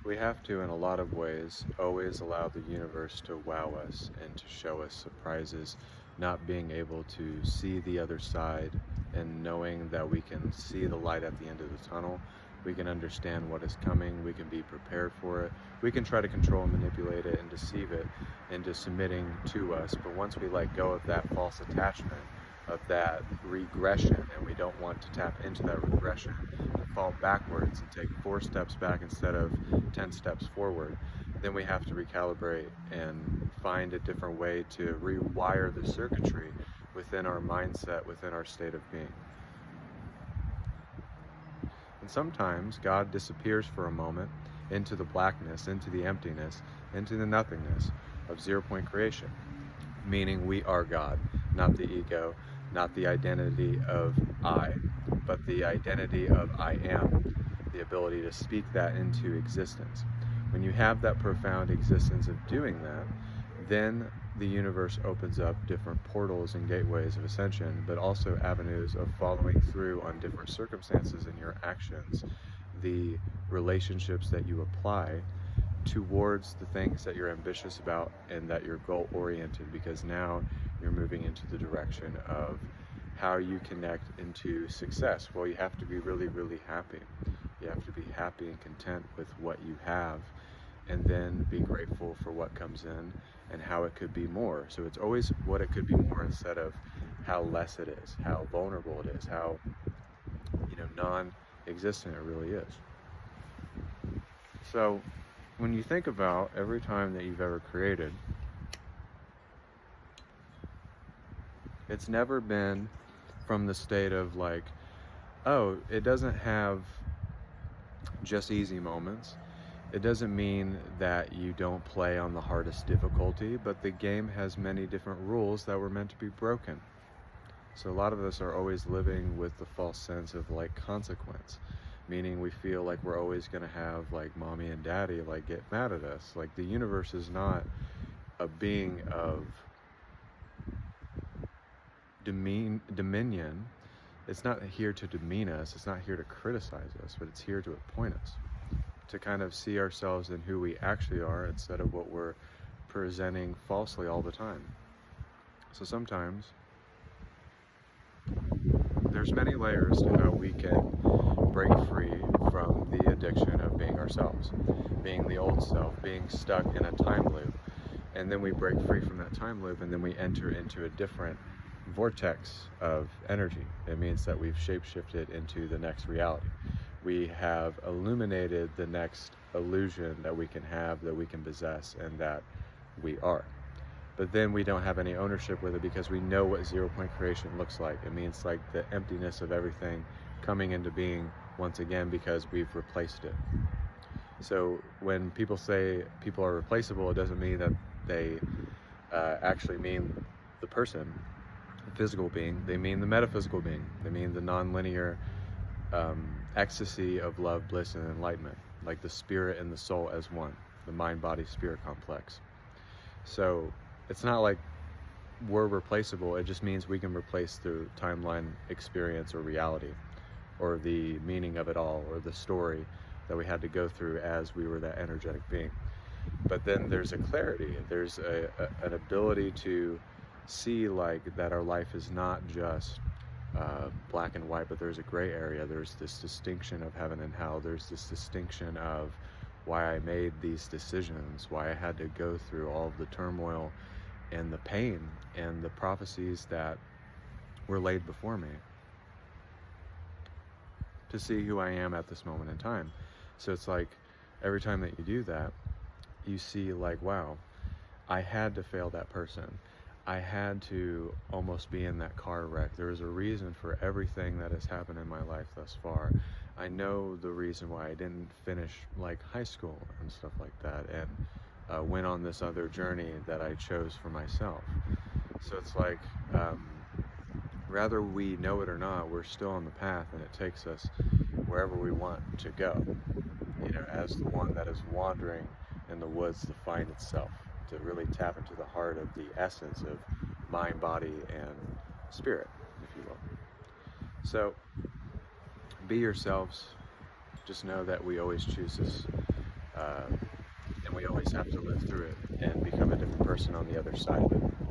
We have to, in a lot of ways, always allow the universe to wow us and to show us surprises, not being able to see the other side and knowing that we can see the light at the end of the tunnel. We can understand what is coming, we can be prepared for it, we can try to control and manipulate it and deceive it into submitting to us. But once we let go of that false attachment, of that regression, and we don't want to tap into that regression and fall backwards and take 4 steps back instead of 10 steps forward, then we have to recalibrate and find a different way to rewire the circuitry within our mindset, within our state of being. And sometimes God disappears for a moment into the blackness, into the emptiness, into the nothingness of 0 point creation, meaning we are God, not the ego, not the identity of I, but the identity of I am, the ability to speak that into existence. When you have that profound existence of doing that, then the universe opens up different portals and gateways of ascension, but also avenues of following through on different circumstances in your actions, the relationships that you apply towards the things that you're ambitious about and that you're goal oriented, because now you're moving into the direction of how you connect into success. Well, you have to be really, really happy. You have to be happy and content with what you have, and then be grateful for what comes in and how it could be more. So it's always what it could be more instead of how less it is, how vulnerable it is, how non-existent it really is. So when you think about every time that you've ever created, it's never been from the state of like, oh, it doesn't have just easy moments. It doesn't mean that you don't play on the hardest difficulty, but the game has many different rules that were meant to be broken. So a lot of us are always living with the false sense of like consequence, meaning we feel like we're always going to have like mommy and daddy like get mad at us. Like the universe is not a being of dominion. It's not here to demean us, it's not here to criticize us, but it's here to appoint us, to kind of see ourselves in who we actually are instead of what we're presenting falsely all the time. So sometimes there's many layers to how we can break free from the addiction of being ourselves, being the old self, being stuck in a time loop. And then we break free from that time loop, and then we enter into a different vortex of energy. It means that we've shapeshifted into the next reality. We have illuminated the next illusion that we can have, that we can possess, and that we are. But then we don't have any ownership with it because we know what 0 point creation looks like. It means like the emptiness of everything coming into being once again because we've replaced it. So when people say people are replaceable, it doesn't mean that they actually mean the person, the physical being. They mean the metaphysical being. They mean the non-linear ecstasy of love, bliss, and enlightenment, like the spirit and the soul as one, the mind-body-spirit complex. So it's not like we're replaceable. It just means we can replace the timeline experience or reality, or the meaning of it all, or the story that we had to go through as we were that energetic being. But then there's a clarity, there's an ability to see like that our life is not just black and white, but there's a gray area. There's this distinction of heaven and hell. There's this distinction of why I made these decisions, why I had to go through all of the turmoil and the pain and the prophecies that were laid before me to see who I am at this moment in time. So it's like every time that you do that, you see like, wow, I had to fail that person. I had to almost be in that car wreck. There is a reason for everything that has happened in my life thus far. I know the reason why I didn't finish like high school and stuff like that, and went on this other journey that I chose for myself. So it's like, whether we know it or not, we're still on the path, and it takes us wherever we want to go, as the one that is wandering in the woods to find itself, to really tap into the heart of the essence of mind, body, and spirit, if you will. So be yourselves. Just know that we always choose this and we always have to live through it and become a different person on the other side of it.